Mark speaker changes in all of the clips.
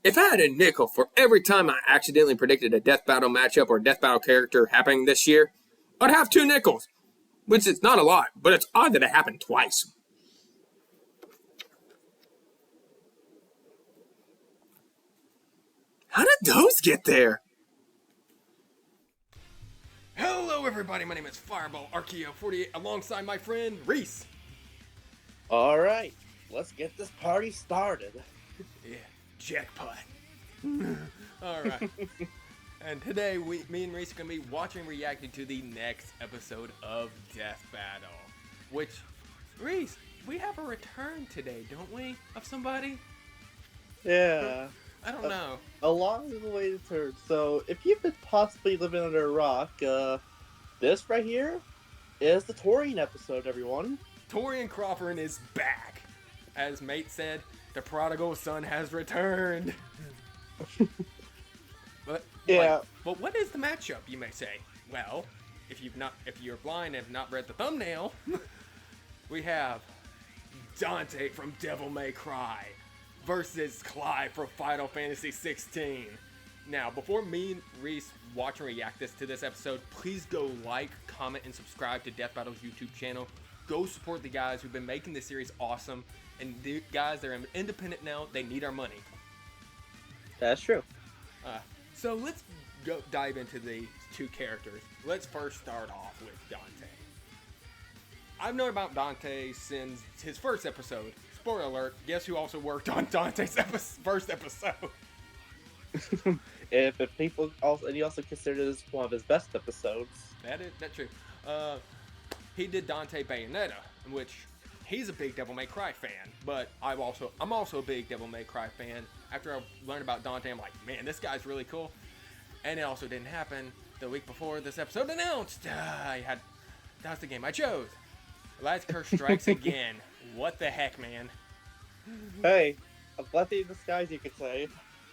Speaker 1: If I had a nickel for every time I accidentally predicted a death battle matchup or death battle character happening this year, I'd have 2 nickels. Which is not a lot, but it's odd that it happened twice. How did those get there? Hello everybody, my name is Fireball Archeo48 alongside my friend Reece.
Speaker 2: Alright, let's get this party started.
Speaker 1: Yeah, jackpot. Alright. And today, me and Reece are going to be watching and reacting to the next episode of Death Battle. Which, Reece, we have a return today, don't we? Of somebody?
Speaker 2: Yeah.
Speaker 1: I don't know.
Speaker 2: A long awaited turn. So, if you've been possibly living under a rock, this right here is the Torrian episode, everyone.
Speaker 1: Torrian Crawford is back. As Mate said, the prodigal son has returned. But
Speaker 2: yeah.
Speaker 1: But what is the matchup, you may say? Well, if you're blind and have not read the thumbnail, we have Dante from Devil May Cry versus Clive from Final Fantasy 16. Now, before me and Reece watch and react to this episode, please go like, comment, and subscribe to Death Battle's YouTube channel. Go support the guys who've been making this series awesome. And the guys, they're independent now. They need our money.
Speaker 2: That's true.
Speaker 1: So let's go dive into these two characters. Let's first start off with Dante. I've known about Dante since his first episode. Spoiler alert, guess who also worked on Dante's first episode?
Speaker 2: If people also, and he also considered this one of his best episodes.
Speaker 1: That's true. He did Dante Bayonetta, in which he's a big Devil May Cry fan, but I'm also a big Devil May Cry fan. After I learned about Dante, I'm like, man, this guy's really cool. And it also didn't happen the week before this episode announced. That's the game I chose. Last Curse Strikes Again. What the heck, man?
Speaker 2: Hey, a blessing in disguise, you could say.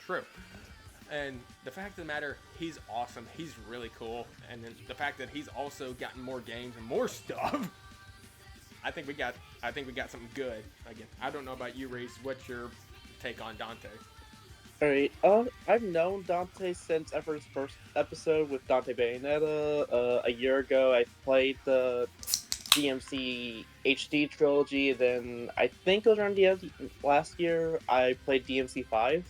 Speaker 1: True. And the fact of the matter, he's awesome. He's really cool. And then the fact that he's also gotten more games and more stuff. I think we got something good. Again, I don't know about you, Reece. What's your take on Dante?
Speaker 2: Alright, I've known Dante since ever his first episode with Dante Bayonetta. A year ago, I played the DMC HD trilogy. Then I think it was around the end last year, I played DMC 5.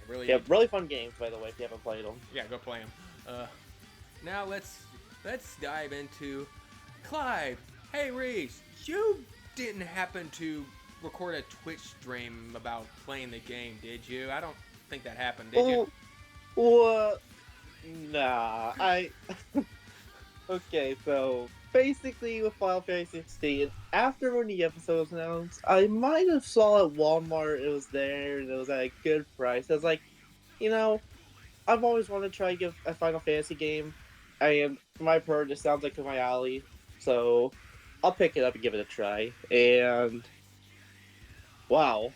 Speaker 2: Really fun games, by the way, if you haven't played them.
Speaker 1: Yeah, go play them. Now let's dive into Clive. Hey, Reece, you didn't happen to record a Twitch stream about playing the game, did you? I don't think that happened, did you?
Speaker 2: What? Nah, Okay, so basically with Final Fantasy 16, after when the episode was announced, I might have saw at Walmart it was there and it was at a good price. I was like, I've always wanted to try to give a Final Fantasy game, and for my part, it sounds like in my alley, so I'll pick it up and give it a try. And wow,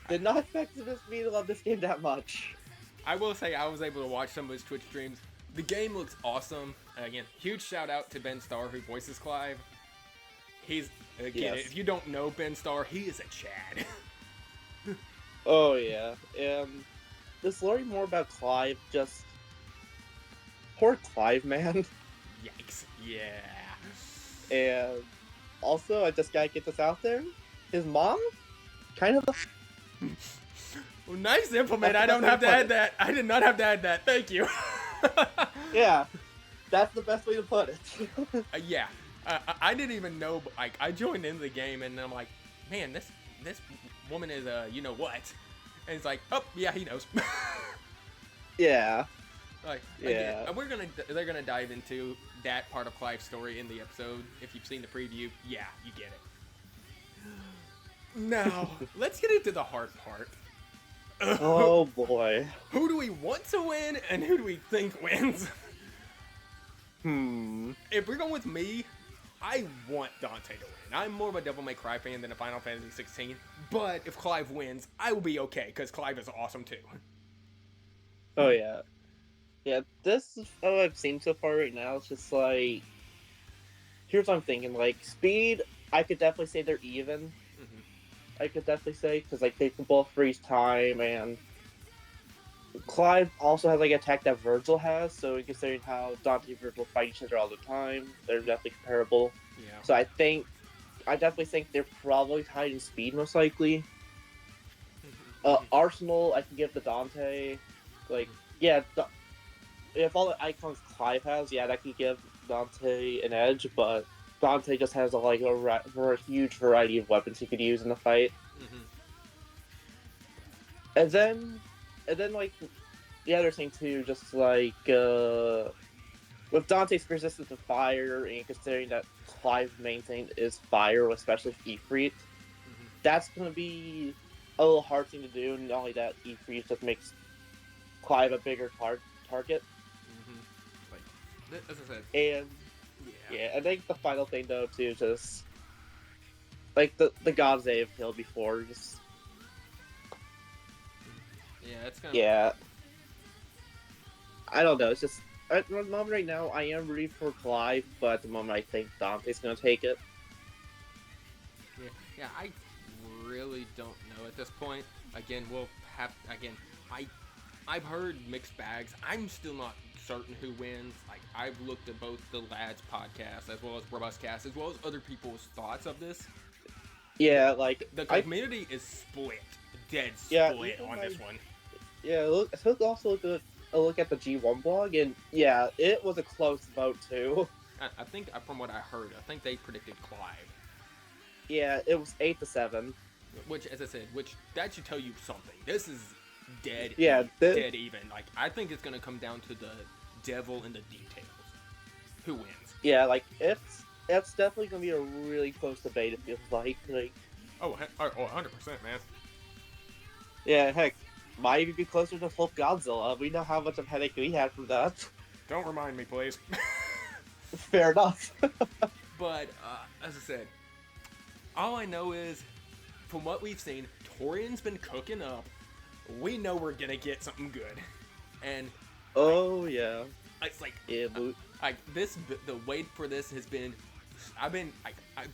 Speaker 2: did not expect me to love this game that much.
Speaker 1: I will say I was able to watch some of his Twitch streams. The game looks awesome. Again, huge shout out to Ben Starr who voices Clive. He's If you don't know Ben Starr, he is a Chad.
Speaker 2: Oh yeah, and just learning more about Clive, just poor Clive, man.
Speaker 1: Yikes! Yeah.
Speaker 2: And also, I just gotta get this out there. His mom, kind of.
Speaker 1: Well, nice implement. I don't have to add that. I did not have to add that. Thank you.
Speaker 2: Yeah, that's the best way to put it.
Speaker 1: Yeah, I didn't even know. Like, I joined into the game and I'm like, man, this woman is you know what? And it's like, oh yeah, he knows.
Speaker 2: Yeah.
Speaker 1: Like,
Speaker 2: yeah.
Speaker 1: Again, they're gonna dive into that part of Clive's story in the episode. If you've seen the preview, yeah, you get it. Now, let's get into the hard part.
Speaker 2: Oh boy.
Speaker 1: Who do we want to win and who do we think wins? If we're going with me, I want Dante to win. I'm more of a Devil May Cry fan than a Final Fantasy 16, but if Clive wins, I will be okay, because Clive is awesome too.
Speaker 2: Oh yeah. Yeah, this is what I've seen so far right now. It's just like, here's what I'm thinking. Like, speed, I could definitely say they're even. I could definitely say, because like they can both freeze time, and Clive also has like a tech that Virgil has. So considering how Dante and Virgil fight each other all the time, they're definitely comparable.
Speaker 1: Yeah.
Speaker 2: So I definitely think they're probably tied in speed, most likely. Arsenal, I can give to Dante. Like, yeah, if all the icons Clive has, yeah, that could give Dante an edge. But Dante just has a huge variety of weapons he could use in the fight.
Speaker 1: Mm-hmm.
Speaker 2: And then like the other thing too, just like with Dante's resistance to fire, and considering that Clive's main thing is fire, especially with Ifrit, that's gonna be a little hard thing to do. And not only that, Ifrit just makes Clive a bigger target.
Speaker 1: Like, as I said,
Speaker 2: and yeah, I think the final thing though too, just like the gods they have killed before, just
Speaker 1: it's gonna.
Speaker 2: Yeah. I don't know. It's just at the moment right now, I am rooting for Clive, but at the moment, I think Dante's gonna take it.
Speaker 1: Yeah. I really don't know at this point. Again, we'll have I've heard mixed bags. I'm still not certain who wins. Like, I've looked at both the Lads podcast as well as Robustcast as well as other people's thoughts of this.
Speaker 2: Yeah, like
Speaker 1: the community is split, dead
Speaker 2: yeah,
Speaker 1: split on this one.
Speaker 2: Yeah, also look at the G1 blog, and yeah, it was a close vote too.
Speaker 1: I think from what I heard, I think they predicted Clive.
Speaker 2: Yeah, it was 8-7.
Speaker 1: Which, as I said, that should tell you something. This is dead.
Speaker 2: Yeah,
Speaker 1: dead even. Like, I think it's gonna come down to the devil in the details. Who wins?
Speaker 2: Yeah, like it's definitely gonna be a really close debate. It feels like.
Speaker 1: Oh, 100%, man.
Speaker 2: Yeah, heck, might even be closer to Hulk Godzilla. We know how much of a headache we had from that.
Speaker 1: Don't remind me, please.
Speaker 2: Fair enough.
Speaker 1: But as I said, all I know is, from what we've seen, Torrian's been cooking up. We know we're gonna get something good, and
Speaker 2: yeah,
Speaker 1: it's like the wait for this has been. At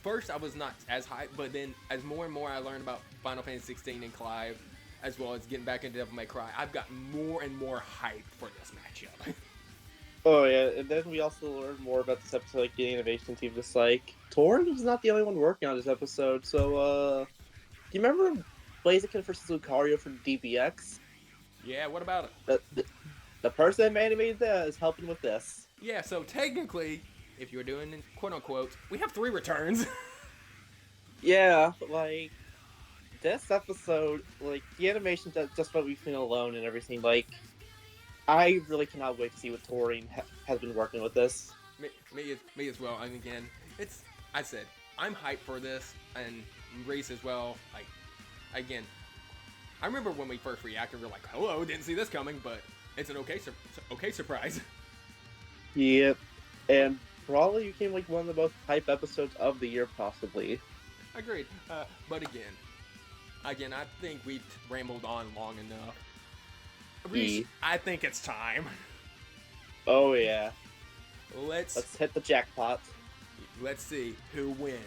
Speaker 1: first I was not as hyped, but then as more and more I learned about Final Fantasy 16 and Clive, as well as getting back into Devil May Cry, I've gotten more and more hyped for this matchup.
Speaker 2: Oh yeah, and then we also learned more about this episode, like the animation team. Just like Torrian was not the only one working on this episode. So, do you remember Blaziken versus Lucario from DBX?
Speaker 1: Yeah, what about it?
Speaker 2: The person that animated that is helping with this.
Speaker 1: Yeah, so technically, if you're doing quote unquote, we have 3 returns.
Speaker 2: Yeah, like this episode, like the animation, just what we've seen alone and everything, like. I really cannot wait to see what Torrian has been working with this.
Speaker 1: Me as well. And again, I said, I'm hyped for this, and Reece as well. Like, again, I remember when we first reacted, we were like, hello, didn't see this coming, but it's an okay surprise.
Speaker 2: Yep. And probably became like one of the most hype episodes of the year, possibly.
Speaker 1: Agreed. But again, I think we've rambled on long enough. Reece, I think it's time.
Speaker 2: Oh yeah.
Speaker 1: Let's
Speaker 2: hit the jackpot.
Speaker 1: Let's see who wins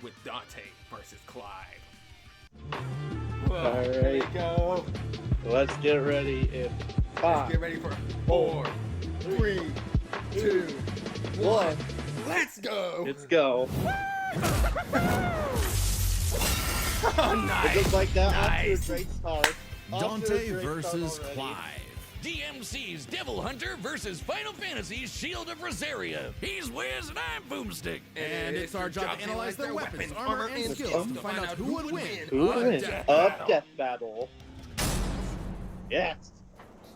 Speaker 1: with Dante versus Clive.
Speaker 2: All right.
Speaker 1: Here we go.
Speaker 2: Let's get ready in 5.
Speaker 1: Let's get ready for 4, 3, 2, 1. Let's go.
Speaker 2: Let's go.
Speaker 1: Oh, nice.
Speaker 2: Just like that,
Speaker 1: nice.
Speaker 2: off to a great start.
Speaker 3: Dante versus Clive.
Speaker 4: DMC's Devil Hunter versus Final Fantasy's Shield of Rosaria. He's Wiz and I'm Boomstick.
Speaker 3: And it's our job to analyze their weapons, armor, and skills to find out who would win.
Speaker 2: Who would win? A death battle. Yes.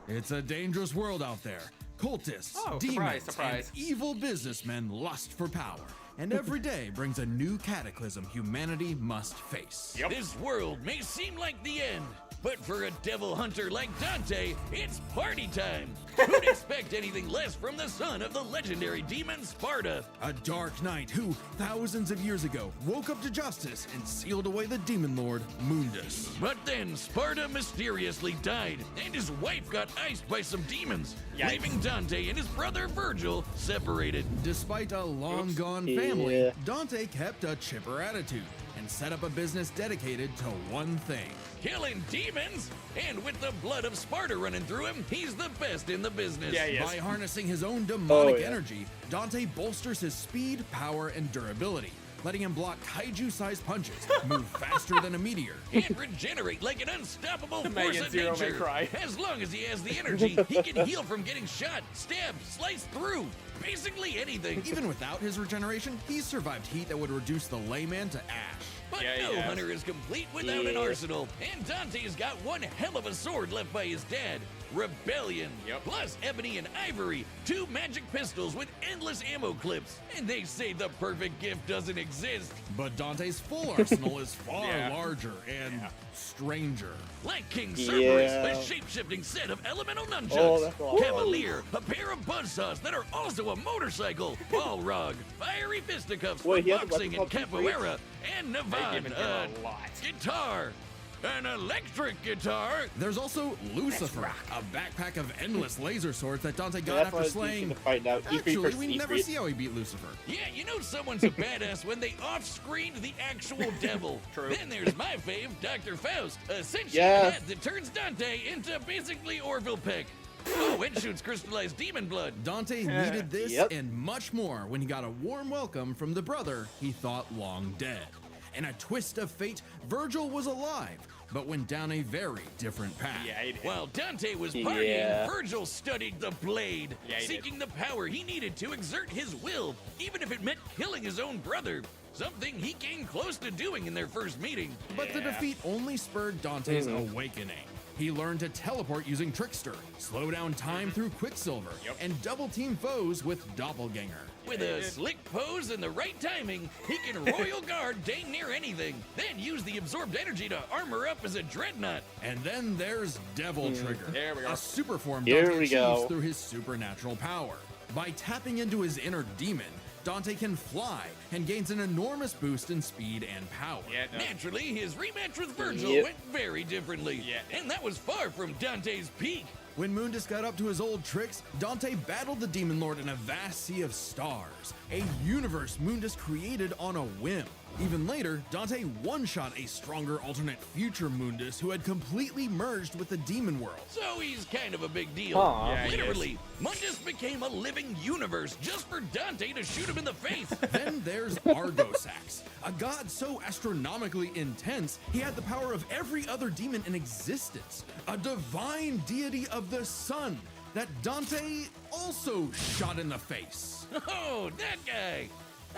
Speaker 3: It's a dangerous world out there. Cultists, demons,
Speaker 1: surprise.
Speaker 3: and evil businessmen lust for power. And every day brings a new cataclysm humanity must face.
Speaker 1: Yep.
Speaker 4: This world may seem like the end, but for a devil hunter like Dante, it's party time. Who'd expect anything less from the son of the legendary demon Sparta?
Speaker 3: A dark knight who, thousands of years ago, woke up to justice and sealed away the demon lord, Mundus.
Speaker 4: But then Sparta mysteriously died, and his wife got iced by some demons, leaving Dante and his brother Virgil separated.
Speaker 3: Despite a long-gone family, Dante kept a chipper attitude and and set up a business dedicated to one thing.
Speaker 4: Killing demons, and with the blood of Sparta running through him, he's the best in the business.
Speaker 1: Yeah, he is.
Speaker 3: By harnessing his own demonic
Speaker 2: yeah.
Speaker 3: energy, Dante bolsters his speed, power, and durability, letting him block kaiju-sized punches, move faster than a meteor,
Speaker 4: And regenerate like an unstoppable force
Speaker 1: Megan
Speaker 4: of
Speaker 1: Zero May
Speaker 4: nature.
Speaker 1: cry.
Speaker 4: As long as he has the energy, he can heal from getting shot, stabbed, sliced through. Basically anything.
Speaker 3: Even without his regeneration, he's survived heat that would reduce the layman to ash.
Speaker 4: But
Speaker 1: Yeah,
Speaker 4: no
Speaker 1: he has.
Speaker 4: hunter is complete without an
Speaker 2: Yeah.
Speaker 4: arsenal. And Dante's got one hell of a sword left by his dad. Rebellion.
Speaker 1: Yep.
Speaker 4: Plus ebony and ivory. 2 magic pistols with endless ammo clips. And they say the perfect gift doesn't exist.
Speaker 3: But Dante's full arsenal is far
Speaker 1: Yeah.
Speaker 3: larger and stranger.
Speaker 4: Like King Cerberus,
Speaker 2: Yeah.
Speaker 4: a shape-shifting set of elemental
Speaker 2: Oh,
Speaker 4: nunchucks.
Speaker 2: that's awesome.
Speaker 4: Cavalier, a pair of buzzsaws that are also a motorcycle. Balrog, fiery fisticuffs for
Speaker 2: Wait, he has a
Speaker 4: boxing and
Speaker 2: weapon called
Speaker 4: capoeira. And
Speaker 1: They're
Speaker 4: Navan,
Speaker 1: giving him a lot.
Speaker 4: guitar. An electric guitar.
Speaker 3: There's also Lucifer, a backpack of endless laser swords that Dante got
Speaker 2: That's
Speaker 3: after
Speaker 2: why I was
Speaker 3: slaying.
Speaker 2: teaching to fight now. E3
Speaker 3: Actually,
Speaker 2: versus
Speaker 3: we never
Speaker 2: E3.
Speaker 3: see how he beat Lucifer.
Speaker 4: Yeah, you know someone's a badass when they off-screened the actual devil.
Speaker 1: True.
Speaker 4: Then there's my fave, Dr. Faust, a sentient
Speaker 2: Yes.
Speaker 4: head that turns Dante into basically Orville Peck. Oh, and shoots crystallized demon blood.
Speaker 3: Dante needed this
Speaker 2: Yep.
Speaker 3: and much more when he got a warm welcome from the brother he thought long dead. In a twist of fate, Virgil was alive, but went down a very different path.
Speaker 1: Yeah, he did.
Speaker 4: While Dante was partying,
Speaker 2: Yeah.
Speaker 4: Virgil studied the blade,
Speaker 1: Yeah, he did.
Speaker 4: seeking the power he needed to exert his will, even if it meant killing his own brother. Something he came close to doing in their first meeting.
Speaker 3: But the
Speaker 1: Yeah.
Speaker 3: defeat only spurred Dante's awakening. He learned to teleport using Trickster, slow down time through Quicksilver,
Speaker 1: Yep.
Speaker 3: and double-team foes with Doppelganger.
Speaker 4: With a slick pose and the right timing, he can royal guard dang near anything, then use the absorbed energy to armor up as a dreadnought.
Speaker 3: And then there's Devil Trigger,
Speaker 1: There we go.
Speaker 3: a super form
Speaker 2: Here
Speaker 3: Dante
Speaker 2: we
Speaker 3: achieves
Speaker 2: go.
Speaker 3: through his supernatural power. By tapping into his inner demon, Dante can fly and gains an enormous boost in speed and power.
Speaker 1: Yeah, no.
Speaker 4: Naturally, his rematch with Virgil
Speaker 2: Yep.
Speaker 4: went very differently.
Speaker 1: Yeah.
Speaker 4: And that was far from Dante's peak.
Speaker 3: When Mundus got up to his old tricks, Dante battled the Demon Lord in a vast sea of stars, a universe Mundus created on a whim. Even later, Dante one-shot a stronger alternate future Mundus who had completely merged with the demon world.
Speaker 4: So he's kind of a big deal.
Speaker 2: Aw.
Speaker 1: Yeah, he is.
Speaker 4: Literally, Mundus became a living universe just for Dante to shoot him in the face.
Speaker 3: Then there's Argosax, a god so astronomically intense, he had the power of every other demon in existence, a divine deity of the sun that Dante also shot in the face.
Speaker 4: Oh, that guy.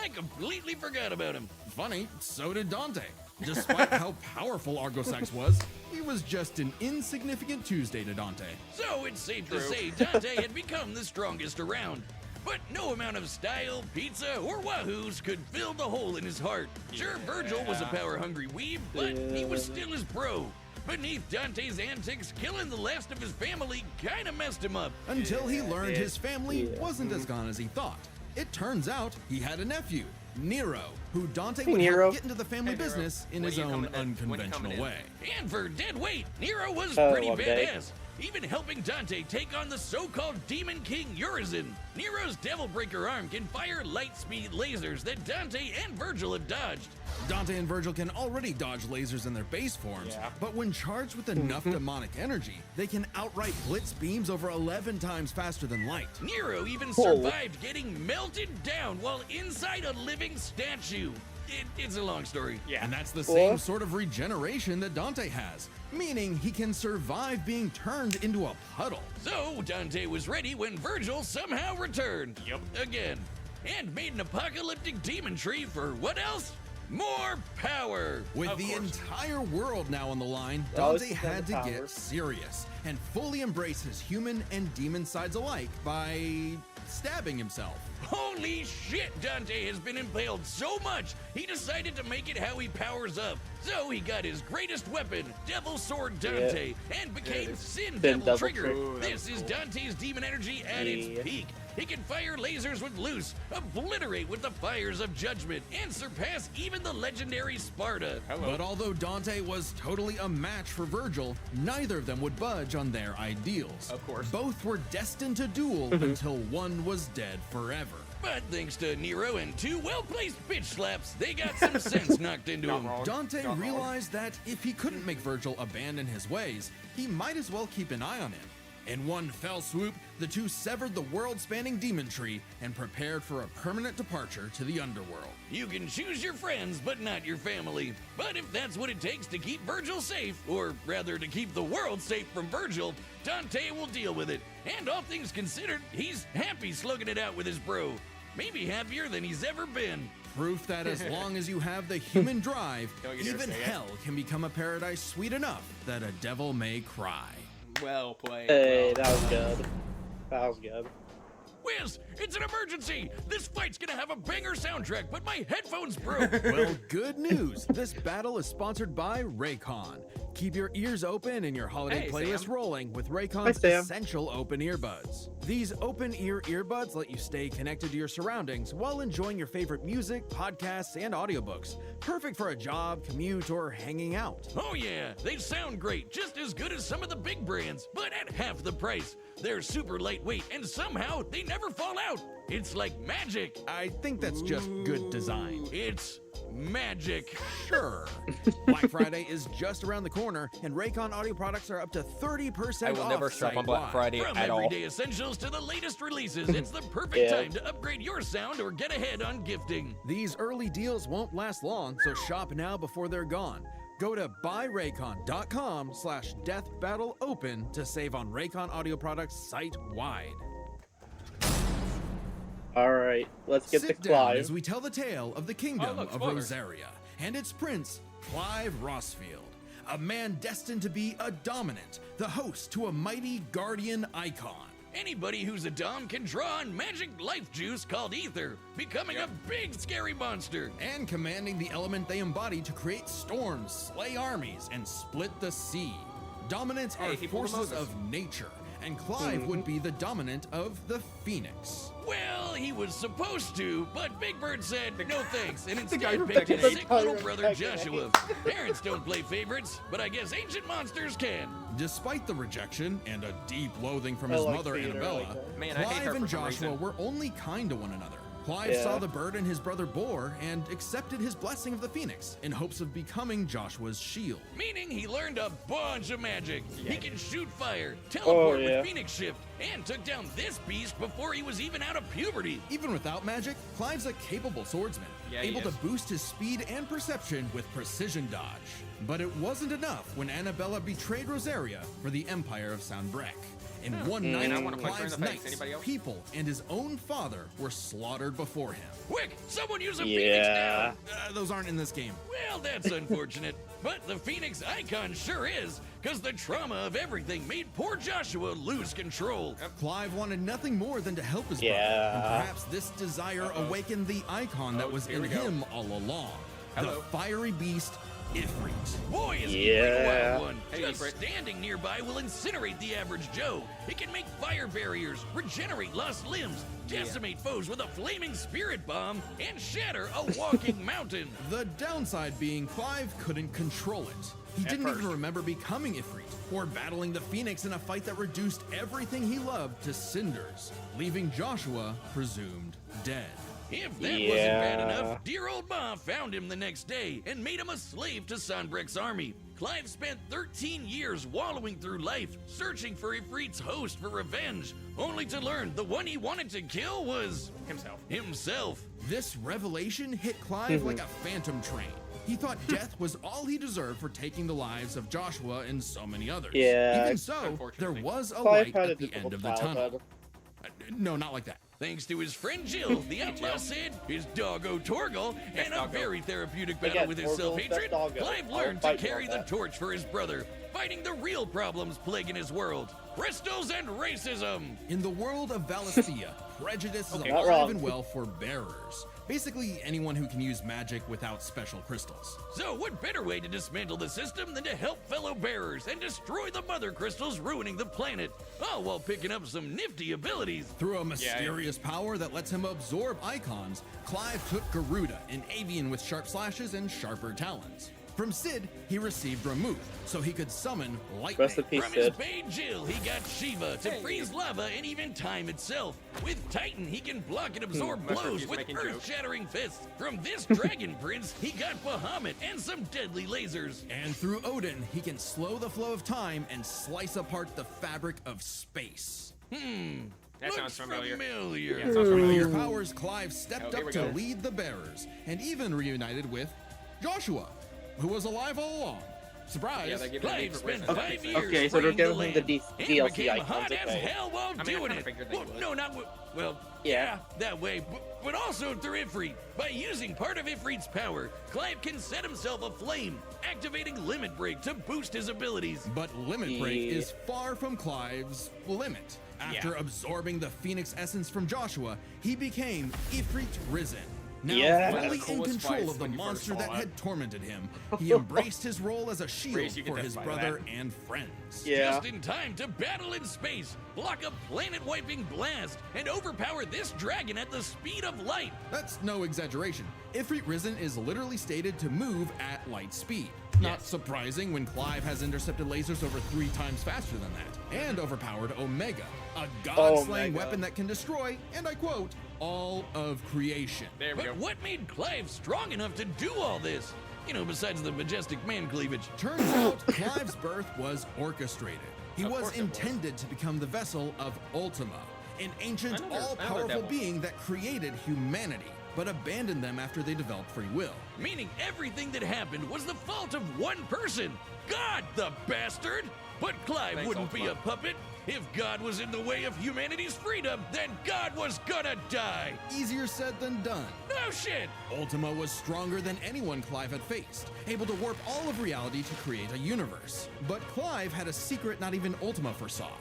Speaker 4: I completely forgot about him.
Speaker 3: Funny, so did Dante. Despite how powerful Argosax was, he was just an insignificant Tuesday to Dante.
Speaker 4: So it's safe to
Speaker 1: True.
Speaker 4: say Dante had become the strongest around. But no amount of style, pizza, or wahoos could fill the hole in his heart. Sure, Virgil was a power-hungry weeb, but he was still his bro. Beneath Dante's antics, killing the last of his family kinda messed him up.
Speaker 3: Until he learned his family
Speaker 2: Yeah.
Speaker 3: wasn't as gone as he thought. It turns out he had a nephew, Nero, who Dante would
Speaker 2: Nero.
Speaker 3: help get into the family
Speaker 1: Hey, Nero.
Speaker 3: business in
Speaker 1: When
Speaker 3: his
Speaker 1: are you
Speaker 3: own
Speaker 1: coming in? When you coming
Speaker 3: unconventional
Speaker 1: in?
Speaker 3: way.
Speaker 4: And for dead weight, Nero was
Speaker 2: Oh,
Speaker 4: pretty
Speaker 2: one day.
Speaker 4: badass. Even helping Dante take on the so-called Demon King Urizen. Nero's Devil Breaker arm can fire light-speed lasers that Dante and Virgil have dodged.
Speaker 3: Dante and Virgil can already dodge lasers in their base forms,
Speaker 1: Yeah.
Speaker 3: but when charged with enough demonic energy, they can outright blitz beams over 11 times faster than light.
Speaker 4: Nero even
Speaker 2: Oh.
Speaker 4: survived getting melted down while inside a living statue. It's a long story.
Speaker 1: Yeah.
Speaker 3: And that's the
Speaker 2: What?
Speaker 3: same sort of regeneration that Dante has, meaning he can survive being turned into a puddle.
Speaker 4: So Dante was ready when Virgil somehow returned.
Speaker 1: Yep.
Speaker 4: Again. And made an apocalyptic demon tree for what else? More power.
Speaker 3: With
Speaker 1: Of
Speaker 3: the
Speaker 1: course.
Speaker 3: entire world now on the line,
Speaker 2: Oh,
Speaker 3: Dante
Speaker 2: it's
Speaker 3: had to
Speaker 2: the power.
Speaker 3: get serious and fully embrace his human and demon sides alike by stabbing himself.
Speaker 4: Holy shit, Dante has been impaled so much, he decided to make it how he powers up. So he got his greatest weapon, Devil Sword Dante, and became
Speaker 1: is.
Speaker 4: Sin
Speaker 2: Then
Speaker 4: Devil
Speaker 2: Devil
Speaker 4: Trigger.
Speaker 2: Trigger.
Speaker 1: Ooh, that
Speaker 4: This
Speaker 1: was
Speaker 4: is
Speaker 1: cool.
Speaker 4: Dante's demon energy at
Speaker 2: Yeah.
Speaker 4: its peak. He can fire lasers with loose, obliterate with the fires of judgment, and surpass even the legendary Sparta.
Speaker 1: Hello.
Speaker 3: But although Dante was totally a match for Virgil, neither of them would budge on their ideals.
Speaker 1: Of course.
Speaker 3: Both were destined to duel until one was dead forever.
Speaker 4: But thanks to Nero and 2 well-placed bitch slaps, they got some sense knocked into
Speaker 1: Not
Speaker 4: him.
Speaker 1: wrong.
Speaker 3: Dante
Speaker 1: Not wrong.
Speaker 3: realized that if he couldn't make Virgil abandon his ways, he might as well keep an eye on him. In one fell swoop, the two severed the world-spanning demon tree and prepared for a permanent departure to the underworld.
Speaker 4: You can choose your friends, but not your family. But if that's what it takes to keep Virgil safe, or rather to keep the world safe from Virgil, Dante will deal with it. And all things considered, he's happy slugging it out with his bro. Maybe happier than he's ever been.
Speaker 3: Proof that as long as you have the human drive,
Speaker 1: Don't you dare
Speaker 3: even
Speaker 1: say it.
Speaker 3: hell can become a paradise sweet enough that a devil may cry.
Speaker 1: Well played.
Speaker 2: Hey,
Speaker 1: well
Speaker 2: that was
Speaker 1: done.
Speaker 2: good. That was good.
Speaker 4: Whiz, it's an emergency! This fight's gonna have a banger soundtrack, but my headphones broke!
Speaker 3: Well, good news. This battle is sponsored by Raycon. Keep your ears open and your holiday
Speaker 1: Hey,
Speaker 3: playlist
Speaker 1: Sam.
Speaker 3: rolling with
Speaker 2: Hi,
Speaker 3: Raycon's
Speaker 2: Sam.
Speaker 3: essential open earbuds. These open ear earbuds let you stay connected to your surroundings while enjoying your favorite music, podcasts, and audiobooks. Perfect for a job, commute, or hanging out.
Speaker 4: Oh yeah, they sound great, just as good as some of the big brands, but at half the price. They're super lightweight, and somehow they never fall out. It's like magic.
Speaker 3: I think that's just good design.
Speaker 4: It's magic.
Speaker 3: Sure. Black Friday is just around the corner, and Raycon audio products are up to 30%
Speaker 1: I will
Speaker 3: off
Speaker 1: never shop on Black
Speaker 3: site-wide.
Speaker 1: Friday
Speaker 4: From
Speaker 1: at all.
Speaker 4: everyday essentials to the latest releases, it's the perfect
Speaker 2: Yeah.
Speaker 4: time to upgrade your sound or get ahead on gifting.
Speaker 3: These early deals won't last long, so shop now before they're gone. Go to buyraycon.com/deathbattleopen to save on Raycon audio products site-wide.
Speaker 2: All right, let's get to
Speaker 3: Sit down
Speaker 2: Clive.
Speaker 3: as we tell the tale of the kingdom
Speaker 1: Oh, look,
Speaker 3: of
Speaker 1: spoilers.
Speaker 3: Rosaria and its prince, Clive Rossfield, a man destined to be a dominant, the host to a mighty guardian icon.
Speaker 4: Anybody who's a dom can draw on magic life juice called ether, becoming a big scary monster.
Speaker 3: And commanding the element they embody to create storms, slay armies, and split the sea. Dominants
Speaker 1: Hey,
Speaker 3: are
Speaker 1: he pulled a
Speaker 3: forces
Speaker 1: Moses.
Speaker 3: of nature, and Clive would be the dominant of the Phoenix.
Speaker 4: Well, he was supposed to, but Big Bird said no thanks, and
Speaker 1: guy
Speaker 4: instead
Speaker 1: from
Speaker 4: picked his
Speaker 1: Tekken 8.
Speaker 4: sick little
Speaker 2: The guy
Speaker 4: brother
Speaker 2: from Tekken 8.
Speaker 4: Joshua. Parents don't play favorites, but I guess ancient monsters can.
Speaker 3: Despite the rejection and a deep loathing from
Speaker 2: I
Speaker 3: his
Speaker 2: like
Speaker 3: mother
Speaker 2: theater, I
Speaker 3: Annabella,
Speaker 2: like that.
Speaker 1: Man, I hate her
Speaker 3: Clive
Speaker 1: for
Speaker 3: and
Speaker 1: some
Speaker 3: Joshua
Speaker 1: reason.
Speaker 3: were only kind to one another. Clive
Speaker 2: Yeah.
Speaker 3: saw the bird and his brother bore and accepted his blessing of the Phoenix in hopes of becoming Joshua's shield.
Speaker 4: Meaning he learned a bunch of magic. He can shoot fire,
Speaker 2: Oh,
Speaker 4: teleport
Speaker 2: yeah.
Speaker 4: with Phoenix Shift, and took down this beast before he was even out of puberty.
Speaker 3: Even without magic, Clive's a capable swordsman,
Speaker 1: Yeah, he
Speaker 3: able to
Speaker 1: is.
Speaker 3: boost his speed and perception with precision dodge. But it wasn't enough when Annabella betrayed Rosaria for the Empire of Sanbreque. In one night,
Speaker 1: Man, I wanna punch her in
Speaker 3: Clive's
Speaker 1: the face.
Speaker 3: knights,
Speaker 1: Anybody else?
Speaker 3: people, and his own father were slaughtered before him.
Speaker 4: Quick, someone use a Phoenix
Speaker 2: Yeah.
Speaker 4: now.
Speaker 3: Those aren't in this game.
Speaker 4: Well, that's unfortunate. But the Phoenix icon sure is, because the trauma of everything made poor Joshua lose control.
Speaker 3: Clive wanted nothing more than to help his
Speaker 2: Yeah.
Speaker 3: brother, and perhaps this desire awakened the icon that was
Speaker 1: here
Speaker 3: in
Speaker 1: we go.
Speaker 3: him all along.
Speaker 1: Hello.
Speaker 3: The fiery beast, Ifrit.
Speaker 4: Boy, is he a
Speaker 2: Yeah.
Speaker 4: wild one.
Speaker 1: Hey,
Speaker 4: Just
Speaker 1: Ifrit.
Speaker 4: standing nearby will incinerate the average Joe. It can make fire barriers, regenerate lost limbs, decimate foes with a flaming spirit bomb, and shatter a walking mountain.
Speaker 3: The downside being Clive couldn't control it. He didn't
Speaker 1: first.
Speaker 3: even remember becoming Ifrit or battling the Phoenix in a fight that reduced everything he loved to cinders, leaving Joshua presumed dead.
Speaker 4: If that wasn't
Speaker 2: Yeah.
Speaker 4: bad enough, dear old Ma found him the next day and made him a slave to Sanbreque's army. Clive spent 13 years wallowing through life, searching for Ifrit's host for revenge, only to learn the one he wanted to kill was himself.
Speaker 3: This revelation hit Clive like a phantom train. He thought death was all he deserved for taking the lives of Joshua and so many others.
Speaker 2: Yeah.
Speaker 3: Even so, there
Speaker 1: Unfortunately.
Speaker 3: was a
Speaker 2: Clive
Speaker 3: light
Speaker 2: had a
Speaker 3: at the end
Speaker 2: difficult
Speaker 3: of the tunnel.
Speaker 2: childhood.
Speaker 3: No, not like that.
Speaker 4: Thanks to his friend Jill, the outlaw Sid, his doggo Torgal, and a
Speaker 1: doggo.
Speaker 4: very therapeutic battle
Speaker 2: Again,
Speaker 4: with his
Speaker 2: Torgal's
Speaker 4: self-hatred,
Speaker 2: best doggo.
Speaker 4: Clive
Speaker 2: I'll
Speaker 4: learned to
Speaker 2: fight you
Speaker 4: carry
Speaker 2: on
Speaker 4: the
Speaker 2: that.
Speaker 4: torch for his brother, fighting the real problems plaguing his world. Crystals and racism.
Speaker 3: In the world of Valisthea, prejudice is
Speaker 2: Not
Speaker 3: alive
Speaker 2: wrong.
Speaker 3: and well for bearers. Basically, anyone who can use magic without special crystals.
Speaker 4: So what better way to dismantle the system than to help fellow bearers and destroy the mother crystals ruining the planet, all while picking up some nifty abilities.
Speaker 3: Through a mysterious power that lets him absorb icons, Clive took Garuda, an avian with sharp slashes and sharper talons. From Sid, he received Ramuth, so he could summon lightning.
Speaker 2: Rest in peace,
Speaker 4: From his
Speaker 2: Sid.
Speaker 4: Bay Jill, he got Shiva to freeze lava and even time itself. With Titan, he can block and absorb
Speaker 1: My
Speaker 4: blows
Speaker 1: turkey's
Speaker 4: with
Speaker 1: making jokes.
Speaker 4: earth-shattering fists. From this Dragon Prince, he got Bahamut and some deadly lasers.
Speaker 3: And through Odin, he can slow the flow of time and slice apart the fabric of space.
Speaker 1: That sounds
Speaker 4: Looks
Speaker 1: familiar.
Speaker 4: familiar.
Speaker 1: Yeah, it sounds
Speaker 3: With
Speaker 1: familiar.
Speaker 3: your powers, Clive stepped
Speaker 1: Oh, here
Speaker 3: up
Speaker 1: we
Speaker 3: to
Speaker 1: go.
Speaker 3: lead the bearers, and even reunited with Joshua, who was alive all along. Surprise!
Speaker 1: Yeah, they're giving me
Speaker 4: Clive
Speaker 1: for
Speaker 4: spent
Speaker 1: Reece.
Speaker 4: 5 years
Speaker 2: Okay, so they're
Speaker 4: freeing
Speaker 2: giving
Speaker 4: the
Speaker 2: him the
Speaker 4: land and
Speaker 2: DLC
Speaker 4: became
Speaker 2: icons,
Speaker 4: hot as
Speaker 2: okay.
Speaker 4: hell while
Speaker 1: I mean, I
Speaker 4: doing
Speaker 1: kinda
Speaker 4: it.
Speaker 1: figured they
Speaker 4: Well,
Speaker 1: would.
Speaker 4: no, not well.
Speaker 2: Yeah.
Speaker 4: That way, but also through Ifrit. By using part of Ifrit's power, Clive can set himself aflame, activating Limit Break to boost his abilities.
Speaker 3: But Limit Break
Speaker 2: Yeah.
Speaker 3: is far from Clive's limit. After
Speaker 1: Yeah.
Speaker 3: absorbing the Phoenix essence from Joshua, he became Ifrit Risen. Now
Speaker 2: Yeah.
Speaker 3: fully
Speaker 1: One of the
Speaker 3: in
Speaker 1: coolest
Speaker 3: control
Speaker 1: fights
Speaker 3: of the
Speaker 1: when you first
Speaker 3: monster
Speaker 1: saw
Speaker 3: that
Speaker 1: it.
Speaker 3: had tormented him, he embraced his role as a shield
Speaker 1: Reece, you can
Speaker 3: for his
Speaker 1: testify to
Speaker 3: brother
Speaker 1: that.
Speaker 3: and friends.
Speaker 2: Yeah.
Speaker 4: Just in time to battle in space, block a planet-wiping blast, and overpower this dragon at the speed of light.
Speaker 3: That's no exaggeration. Ifrit Risen is literally stated to move at light speed. Not
Speaker 1: Yes.
Speaker 3: surprising when Clive has intercepted lasers over 3 times faster than that, and overpowered Omega, a god-slaying
Speaker 2: Omega.
Speaker 3: weapon that can destroy, and I quote, all of creation.
Speaker 1: There we
Speaker 4: But
Speaker 1: go.
Speaker 4: what made Clive strong enough to do all this? You know, besides the majestic man cleavage.
Speaker 3: Turns out Clive's birth was orchestrated. He
Speaker 1: Of
Speaker 3: was
Speaker 1: course it was.
Speaker 3: intended to become the vessel of Ultima, an ancient,
Speaker 1: I know that
Speaker 3: all-powerful
Speaker 1: devil.
Speaker 3: being that created humanity, but abandoned them after they developed free will.
Speaker 4: Meaning everything that happened was the fault of one person. God, the bastard! But Clive
Speaker 1: Thanks,
Speaker 4: wouldn't be a
Speaker 1: Ultima.
Speaker 4: puppet. If God was in the way of humanity's freedom, then God was gonna die.
Speaker 3: Easier said than done.
Speaker 4: No shit!
Speaker 3: Ultima was stronger than anyone Clive had faced, able to warp all of reality to create a universe. But Clive had a secret not even Ultima foresaw.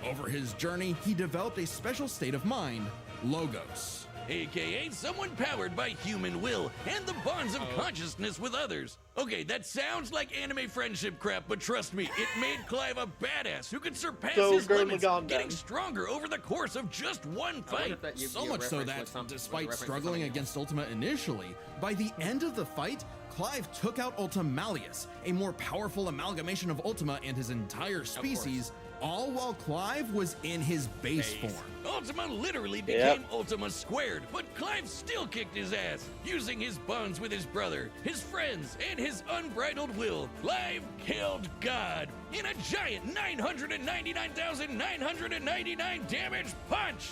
Speaker 3: Over his journey, he developed a special state of mind, Logos.
Speaker 4: AKA someone powered by human will and the bonds of consciousness with others. Okay, that sounds like anime friendship crap, but trust me, it made Clive a badass who could surpass
Speaker 2: So
Speaker 4: his
Speaker 2: Gurren
Speaker 4: limits,
Speaker 2: Lagann
Speaker 4: getting
Speaker 2: then.
Speaker 4: stronger over the course of just one
Speaker 1: I wonder
Speaker 4: fight.
Speaker 1: if that
Speaker 3: So
Speaker 1: Yu-Gi-Oh
Speaker 3: much so
Speaker 1: reference
Speaker 3: that,
Speaker 1: was some- was a
Speaker 3: despite
Speaker 1: reference to
Speaker 3: struggling
Speaker 1: something
Speaker 3: against Ultima initially, by the end of the fight, Clive took out Ultimalius, a more powerful amalgamation of Ultima and his entire species, all while Clive was in his base form.
Speaker 4: Ultima literally
Speaker 2: Yep.
Speaker 4: became Ultima squared, but Clive still kicked his ass. Using his bonds with his brother, his friends, and his unbridled will, Clive killed God in a giant 999,999 damage punch!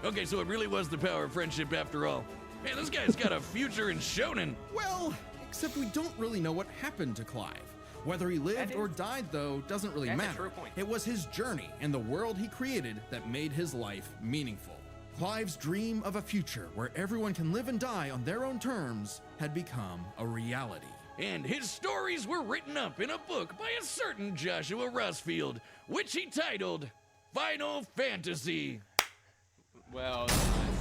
Speaker 4: Okay, so it really was the power of friendship after all. Man, this guy's got a future in shonen.
Speaker 3: Well, except we don't really know what happened to Clive. Whether he lived
Speaker 1: That
Speaker 3: or
Speaker 1: is-
Speaker 3: died, though, doesn't really
Speaker 1: that's a
Speaker 3: matter.
Speaker 1: true point.
Speaker 3: It was his journey and the world he created that made his life meaningful. Clive's dream of a future where everyone can live and die on their own terms had become a reality.
Speaker 4: And his stories were written up in a book by a certain Joshua Rusfield, which he titled Final Fantasy.
Speaker 1: Well,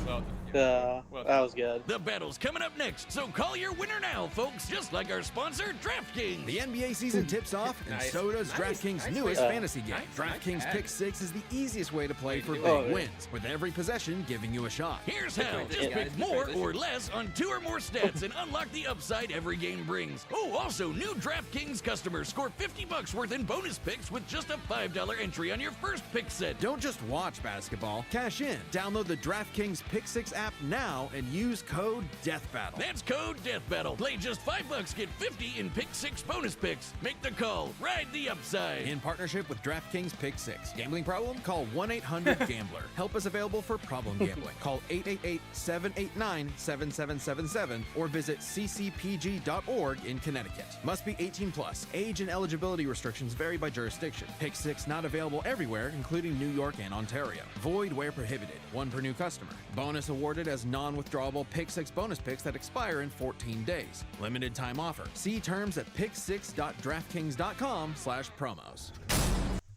Speaker 1: well, well
Speaker 2: That was good.
Speaker 4: The battle's coming up next, so call your winner now, folks, just like our sponsor, DraftKings.
Speaker 3: The NBA season tips off, and
Speaker 1: Nice.
Speaker 3: so does
Speaker 1: Nice.
Speaker 3: DraftKings'
Speaker 1: Nice
Speaker 3: newest
Speaker 1: way.
Speaker 3: fantasy game.
Speaker 1: Nice.
Speaker 3: DraftKings
Speaker 1: Nice.
Speaker 3: Pick 6 is the easiest way to play
Speaker 1: Way to
Speaker 3: for
Speaker 1: do
Speaker 3: big
Speaker 2: it.
Speaker 3: wins, with every possession giving you a shot.
Speaker 4: Here's how.
Speaker 1: transition,
Speaker 4: Just
Speaker 1: guys.
Speaker 4: pick
Speaker 1: Good
Speaker 4: more
Speaker 1: transition.
Speaker 4: or less on 2 or more stats and unlock the upside every game brings. Oh, also, new DraftKings customers score $50 worth in bonus picks with just a $5 entry on your first pick set.
Speaker 3: Don't just watch basketball, cash in. Download the DraftKings Pick 6 app now and use code DEATHBATTLE.
Speaker 4: That's code Death Battle. Play just $5, get 50 in Pick 6 bonus picks. Make the call. Ride the upside.
Speaker 3: In partnership with DraftKings Pick 6. Gambling problem? Call 1-800-GAMBLER. Help is available for problem gambling. Call 888-789-7777 or visit ccpg.org in Connecticut. Must be 18 plus. Age and eligibility restrictions vary by jurisdiction. Pick 6 not available everywhere, including New York and Ontario. Void where prohibited. One per new customer. Bonus awarded as non-withdrawable Pick 6 bonus picks that expire in 14 days. Limited time offer. See terms at pick6.draftkings.com/promos.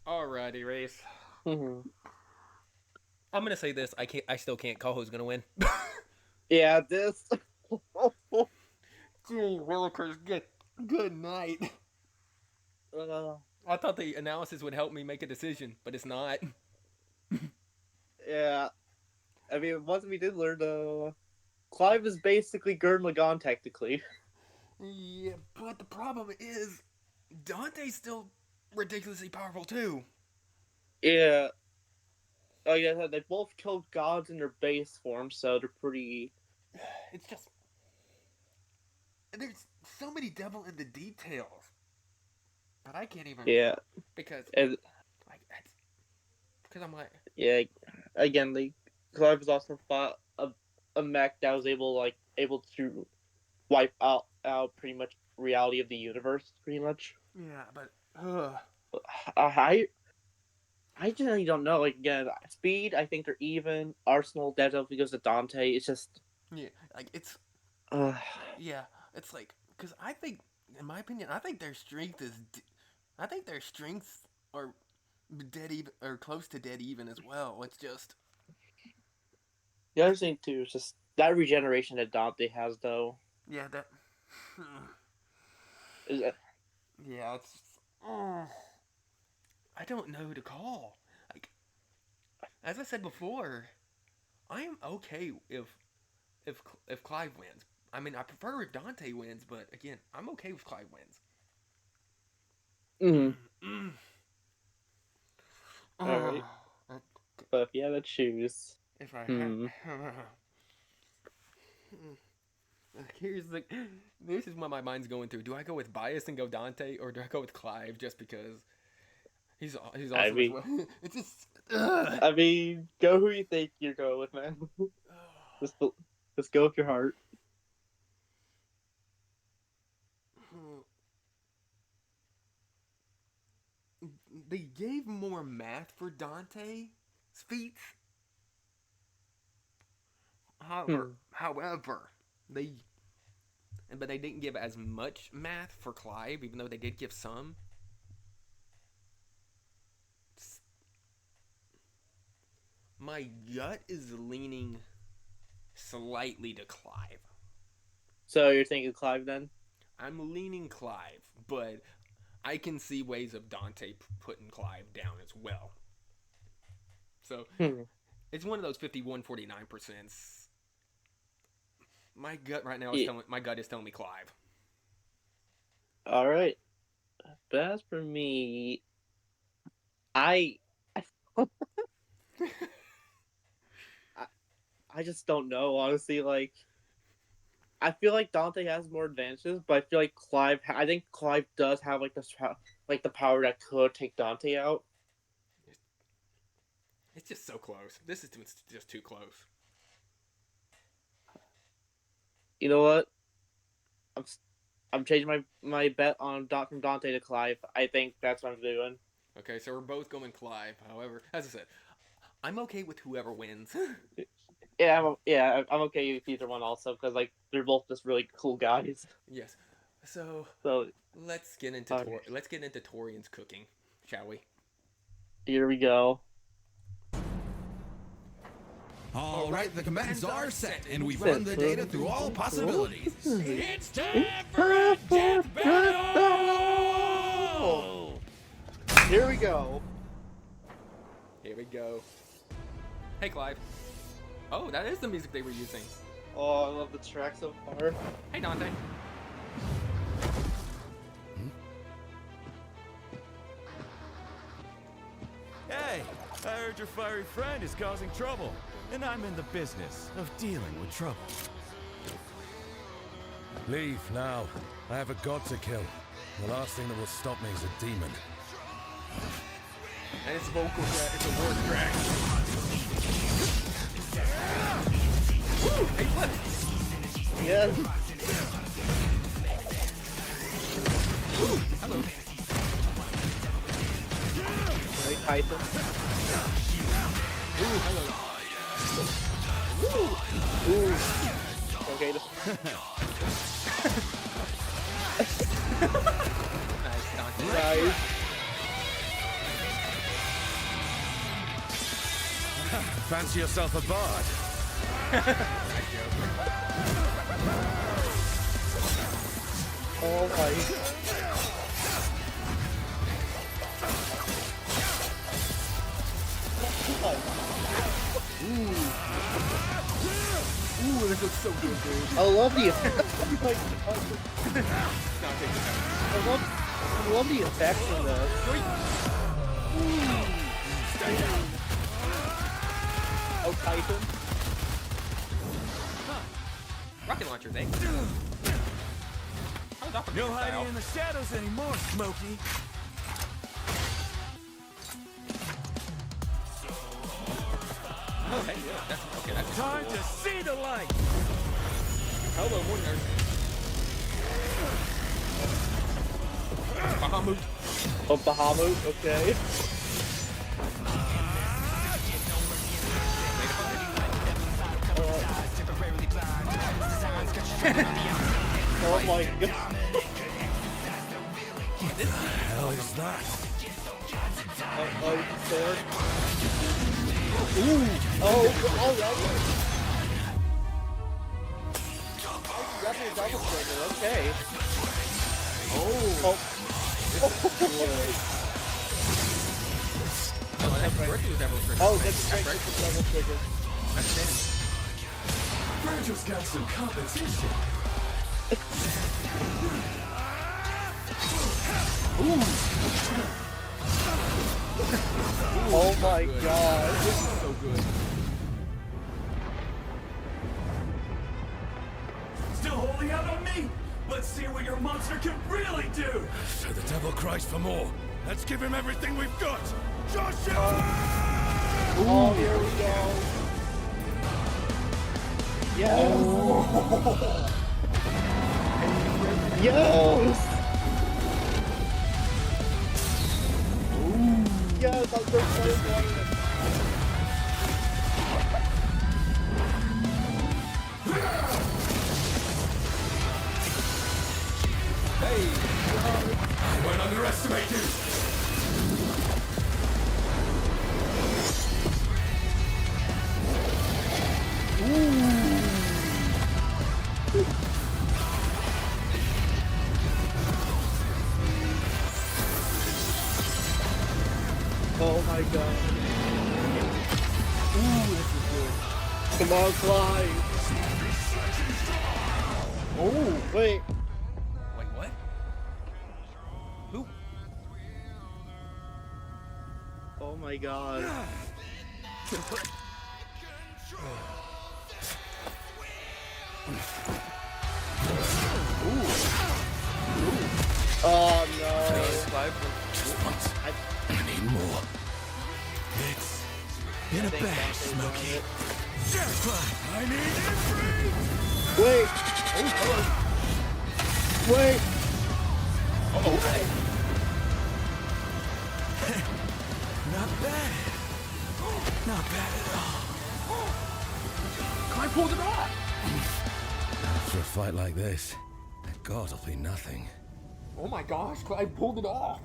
Speaker 1: alrighty, Reece.
Speaker 2: Mhm.
Speaker 1: I'm gonna say this. I still can't call who's gonna win.
Speaker 2: Yeah, this.
Speaker 1: Gee, Willikers, good night.
Speaker 2: uh,
Speaker 1: I thought the analysis would help me make a decision, but it's not.
Speaker 2: yeah. I mean, once we did learn, Clive is basically Gurren Lagann, technically.
Speaker 1: Yeah, but the problem is Dante's still ridiculously powerful too.
Speaker 2: Yeah. Oh yeah, they both killed gods in their base form, so they're pretty.
Speaker 1: It's just there's so many devil in the details, but I can't even
Speaker 2: Yeah.
Speaker 1: because
Speaker 2: And
Speaker 1: like because I'm like
Speaker 2: yeah, again, Clive was also fought a mech that was able to wipe out pretty much reality of the universe, pretty much.
Speaker 1: yeah, but
Speaker 2: I I generally don't know. Like again, speed, I think they're even. Arsenal, definitely goes to Dante. It's just,
Speaker 1: yeah, like it's
Speaker 2: uh,
Speaker 1: yeah, it's like because I think in my opinion I think their strength is I think their strengths are dead even or close to dead even as well. It's just
Speaker 2: the other thing too is just that regeneration that Dante has, though.
Speaker 1: yeah that
Speaker 2: Is
Speaker 1: yeah it's uh, I don't know who to call. Like as I said before, I am okay if Clive wins. I mean, I prefer if Dante wins, but again, I'm okay if Clive wins.
Speaker 2: mm,
Speaker 1: Mm.
Speaker 2: all right,
Speaker 1: Uh,
Speaker 2: but if you had to choose,
Speaker 1: if I had,
Speaker 2: hmm,
Speaker 1: here's the, this is what my mind's going through. Do I go with bias and go Dante, or do I go with Clive just because he's
Speaker 2: I
Speaker 1: awesome as
Speaker 2: mean,
Speaker 1: well? It's just. Ugh.
Speaker 2: go who you think you're going with, man. just just go with your heart.
Speaker 1: They gave more math for Dante's feats.
Speaker 2: Hmm.
Speaker 1: However, they but they didn't give as much math for Clive, even though they did give some. My gut is leaning slightly to Clive.
Speaker 2: So you're thinking Clive then?
Speaker 1: I'm leaning Clive, but I can see ways of Dante putting Clive down as well. So
Speaker 2: Hmm.
Speaker 1: it's one of those 51-49%. My gut right now is
Speaker 2: Yeah.
Speaker 1: telling me Clive.
Speaker 2: All right. But as for me, I, I, I just don't know. Honestly, like I feel like Dante has more advantages, but I feel like I think Clive does have like the power that could take Dante out.
Speaker 1: It's just so close. This is just too close.
Speaker 2: You know what? I'm I'm changing my bet on from Dante to Clive. I think that's what I'm doing.
Speaker 1: Okay, so we're both going Clive. However, as I said, I'm okay with whoever wins.
Speaker 2: I'm okay with either one also because like they're both just really cool guys.
Speaker 1: Yes. So
Speaker 2: So
Speaker 1: let's get into Torrian's cooking, shall we?
Speaker 2: here we go.
Speaker 3: All right, the commands are set, and we've run the data through all possibilities.
Speaker 4: It's time for a death battle!
Speaker 2: Here we go.
Speaker 1: Here we go. Hey, Clive. Oh, that is the music they were using.
Speaker 2: Oh, I love the track so far.
Speaker 1: Hey, Dante.
Speaker 5: Hey, I heard your fiery friend is causing trouble, and I'm in the business of dealing with trouble.
Speaker 6: Leave now. I have a god to kill. The last thing that will stop me is a demon.
Speaker 1: And it's vocal track. It's a war track. Woo! Hey, flip.
Speaker 2: Yes.
Speaker 1: Hello.
Speaker 2: Right, Tyson.
Speaker 1: Ooh, hello.
Speaker 2: Ooh. Okay.
Speaker 1: Nice, Dante.
Speaker 2: Nice.
Speaker 6: Fancy yourself a bard?
Speaker 2: Oh my.
Speaker 1: Ooh, this looks so good, dude.
Speaker 2: I love the
Speaker 1: Dante just
Speaker 2: I love the effects in this. Oh, Titan.
Speaker 1: rocket launchers, eh? How was
Speaker 5: No hiding in the shadows anymore, Smokey.
Speaker 1: Oh, hey, yeah, that's
Speaker 5: Time
Speaker 1: cool.
Speaker 5: to see the light.
Speaker 1: Hello, Warriors. Bahamut.
Speaker 2: Oh, Bahamut, okay. Oh my god.
Speaker 6: What the hell is that?
Speaker 2: Oh, sword. Ooh. Oh, that's a double trigger, okay. Oh. Oh, that's a double trigger.
Speaker 6: Virgil's got some competition.
Speaker 2: Oh my god.
Speaker 1: This is so good.
Speaker 5: Still holding out on me? Let's see what your monster can really do.
Speaker 6: So the devil cries for more. Let's give him everything we've got. Joshua!
Speaker 2: Oh, here we go. Yes. Yes. Yes, I'm so excited.
Speaker 6: I won't underestimate you.
Speaker 2: Oh my god.
Speaker 1: Ooh, this is good.
Speaker 2: Come on, Clive. Oh, wait.
Speaker 1: Wait, what? Who?
Speaker 2: Oh my god. Oh no.
Speaker 6: Just once. I need more. It's in a bag, Smokey. Jackpot! I need every...
Speaker 2: Wait. Wait.
Speaker 5: Not bad. Not bad at all.
Speaker 1: Clive pulled it off!
Speaker 6: After a fight like this, a god will be nothing.
Speaker 1: Oh my gosh, Clive pulled it off!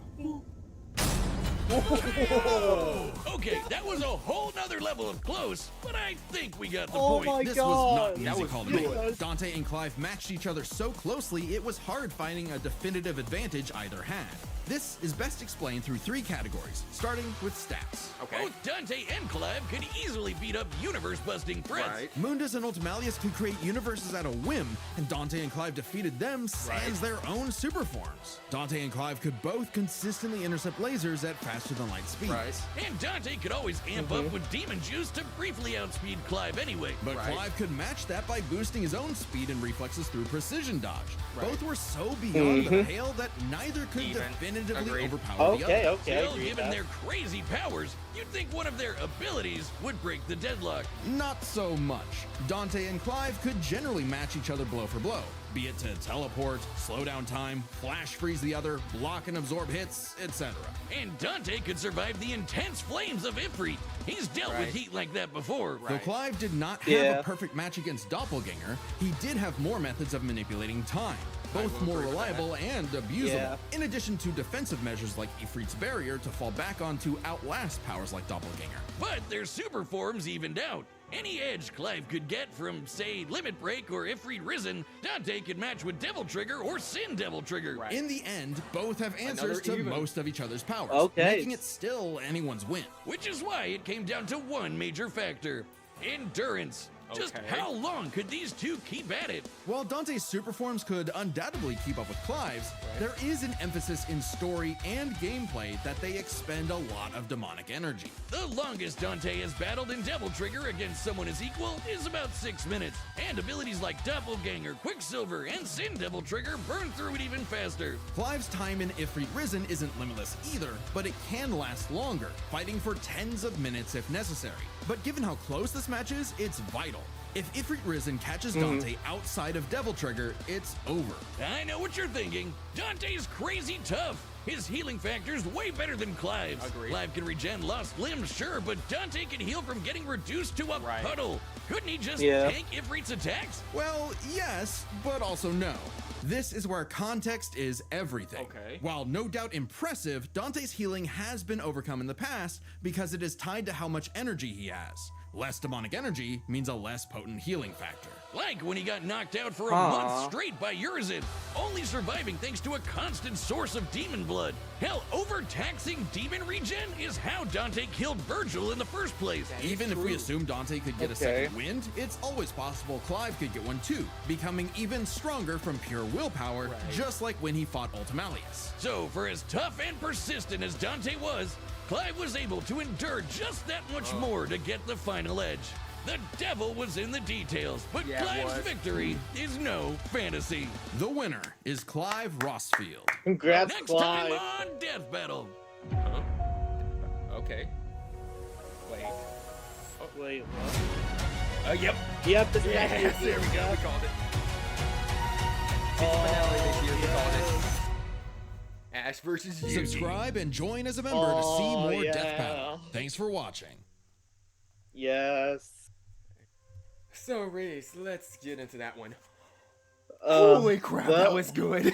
Speaker 4: Okay, that was a whole nother level of close, but I think we got the
Speaker 2: Oh
Speaker 4: point.
Speaker 2: my
Speaker 3: This
Speaker 2: god.
Speaker 3: was not an
Speaker 1: That
Speaker 3: easy
Speaker 1: was
Speaker 3: call to
Speaker 1: good.
Speaker 3: make. Dante and Clive matched each other so closely, it was hard finding a definitive advantage either had. This is best explained through 3 categories, starting with stats.
Speaker 1: Okay.
Speaker 4: Both Dante and Clive could easily beat up universe-busting threats.
Speaker 1: Right.
Speaker 3: Mundus and Ultimalius could create universes at a whim, and Dante and Clive defeated them sans their own super forms. Dante and Clive could both consistently intercept lasers at faster than light speeds.
Speaker 1: Right.
Speaker 4: And Dante could always amp up with demon juice to briefly outspeed Clive anyway.
Speaker 3: But
Speaker 1: Right.
Speaker 3: Clive could match that by boosting his own speed and reflexes through precision dodge.
Speaker 1: Right.
Speaker 3: Both were so beyond the pale that neither could
Speaker 1: Even.
Speaker 3: definitively
Speaker 1: Agreed.
Speaker 3: overpower the other.
Speaker 2: Okay, I
Speaker 4: Still,
Speaker 2: agree with
Speaker 4: given
Speaker 2: that.
Speaker 4: their crazy powers, you'd think one of their abilities would break the deadlock.
Speaker 3: Not so much. Dante and Clive could generally match each other blow for blow, be it to teleport, slow down time, flash freeze the other, block and absorb hits, etc.
Speaker 4: And Dante could survive the intense flames of Ifrit. He's dealt with
Speaker 1: Right.
Speaker 4: heat like that before.
Speaker 3: Though Clive did not have
Speaker 2: Yeah.
Speaker 3: a perfect match against Doppelganger, he did have more methods of manipulating time, both
Speaker 1: will
Speaker 3: more
Speaker 1: agree with
Speaker 3: reliable and abusable,
Speaker 2: Yeah.
Speaker 3: in addition to defensive measures like Ifrit's barrier to fall back on to outlast powers like Doppelganger.
Speaker 4: But their super forms evened out. Any edge Clive could get from, say, Limit Break or Ifrit Risen, Dante could match with Devil Trigger or Sin Devil Trigger.
Speaker 1: Right.
Speaker 3: In the end, both have answers
Speaker 1: Another
Speaker 3: to
Speaker 1: even.
Speaker 3: most of each other's powers,
Speaker 2: Okay.
Speaker 3: making it still anyone's win.
Speaker 4: Which is why it came down to one major factor: endurance. Just
Speaker 1: Okay.
Speaker 4: how long could these two keep at it?
Speaker 3: While Dante's super forms could undoubtedly keep up with Clive's, there is an emphasis in story and gameplay that they expend a lot of demonic energy.
Speaker 4: The longest Dante has battled in Devil Trigger against someone his equal is about 6 minutes, and abilities like Doppelganger, Quicksilver, and Sin Devil Trigger burn through it even faster.
Speaker 3: Clive's time in Ifrit Risen isn't limitless either, but it can last longer, fighting for tens of minutes if necessary. But given how close this match is, it's vital. If Ifrit Risen catches Dante outside of Devil Trigger, it's over.
Speaker 4: I know what you're thinking. Dante's crazy tough. His healing factor's way better than Clive's.
Speaker 1: Agreed.
Speaker 4: Clive can regen lost limbs, sure, but Dante can heal from getting reduced to a
Speaker 1: Right.
Speaker 4: puddle. Couldn't he just
Speaker 2: Yeah.
Speaker 4: tank Ifrit's attacks?
Speaker 3: Well, yes, but also no. This is where context is everything.
Speaker 1: Okay.
Speaker 3: While no doubt impressive, Dante's healing has been overcome in the past because it is tied to how much energy he has. Less demonic energy means a less potent healing factor.
Speaker 4: Like when he got knocked out for a month straight by Urizen, only surviving thanks to a constant source of demon blood. Hell, overtaxing demon regen is how Dante killed Virgil in the first place.
Speaker 3: Even if we assume Dante could get a second wind, it's always possible Clive could get one too, becoming even stronger from pure willpower, just like when he fought Ultimalius.
Speaker 4: So, for as tough and persistent as Dante was, Clive was able to endure just that much more to get the final edge. The devil was in the details, but
Speaker 1: Yeah, it
Speaker 4: Clive's
Speaker 1: was.
Speaker 4: victory is no fantasy.
Speaker 3: The winner is Clive Rossfield.
Speaker 2: Congrats,
Speaker 4: Next
Speaker 2: Clive.
Speaker 4: time on Death Battle.
Speaker 1: Huh? Okay. Wait.
Speaker 2: Wait, what?
Speaker 1: Yep.
Speaker 2: Yep, this
Speaker 1: Yes,
Speaker 2: match is
Speaker 1: there we go. We called it. Finale this year. We called it. Ash versus Yugi.
Speaker 3: Subscribe and join as a member to see
Speaker 2: Oh,
Speaker 3: more
Speaker 2: yeah.
Speaker 3: Death Battle. Thanks for watching.
Speaker 2: Yes.
Speaker 1: So, Reese, let's get into that one.
Speaker 2: Uh,
Speaker 1: Holy crap, that
Speaker 2: well,
Speaker 1: was good.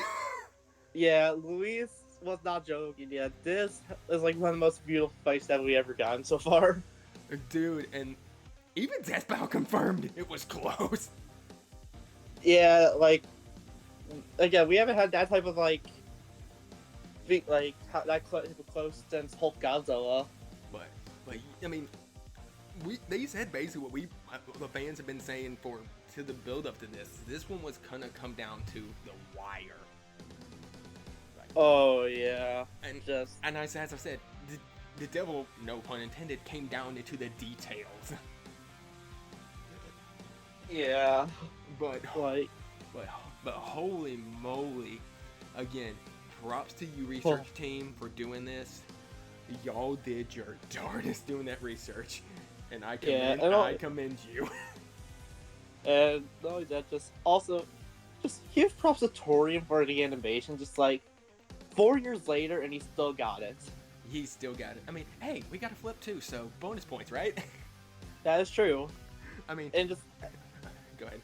Speaker 2: Yeah, Luis was not joking. Yeah, this is like one of the most beautiful fights that we ever gotten so far.
Speaker 1: Dude, and even Death Battle confirmed it was close.
Speaker 2: Yeah, like again, we haven't had that type of that close since Hulk Godzilla.
Speaker 1: But I mean, they said basically what the fans have been saying to the build up to this. This one was gonna come down to the wire.
Speaker 2: Oh yeah,
Speaker 1: And
Speaker 2: just
Speaker 1: as I said, the devil, no pun intended, came down into the details.
Speaker 2: yeah,
Speaker 1: But
Speaker 2: like
Speaker 1: but holy moly, again, props to you research team for doing this. Y'all did your darndest doing that research, and I commend you.
Speaker 2: and not only that, just give props to Torrian for the animation. Just like 4 years later, and he still got it.
Speaker 1: He still got it. I mean, hey, we got a flip too, so bonus points, right?
Speaker 2: That is true.
Speaker 1: I mean,
Speaker 2: And just
Speaker 1: go ahead.